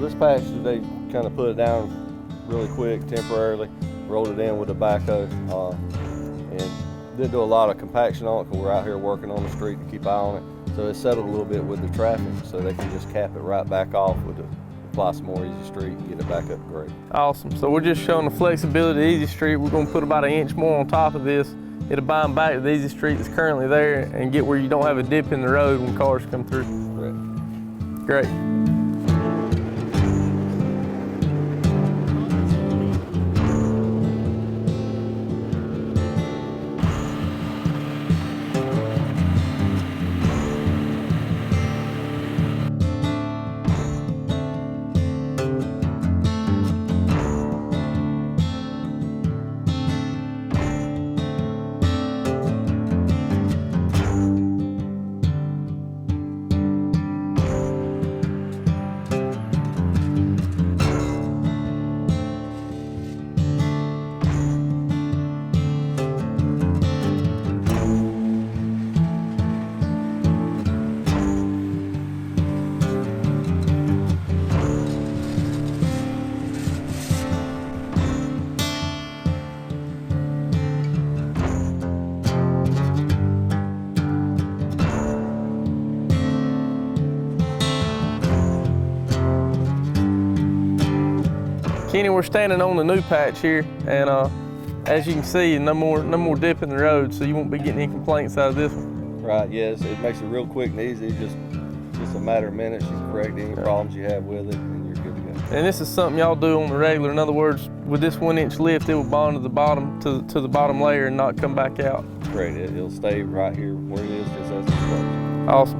this patch, they kind of put it down really quick, temporarily, rolled it in with a backhoe, and didn't do a lot of compaction on it because we're out here working on the street to keep eye on it. So it settled a little bit with the traffic, so they can just cap it right back off with apply some more EZ Street and get it back up to grade. Awesome. So we're just showing the flexibility of EZ Street. We're going to put about 1 inch more on top of this. It'll bind back to the EZ Street that's currently there and get where you don't have a dip in the road when cars come through. Correct. Great. Kenny, we're standing on the new patch here, and as you can see, no more dip in the road, so you won't be getting any complaints out of this one. Right, yes, it makes it real quick and easy, just a matter of minutes. You can correct any problems you have with it, and you're good to go. And this is something y'all do on the regular. In other words, with this 1 inch lift, it will bond to the bottom to the bottom layer and not come back out. Great, it'll stay right here where it is, just as it's supposed. Awesome.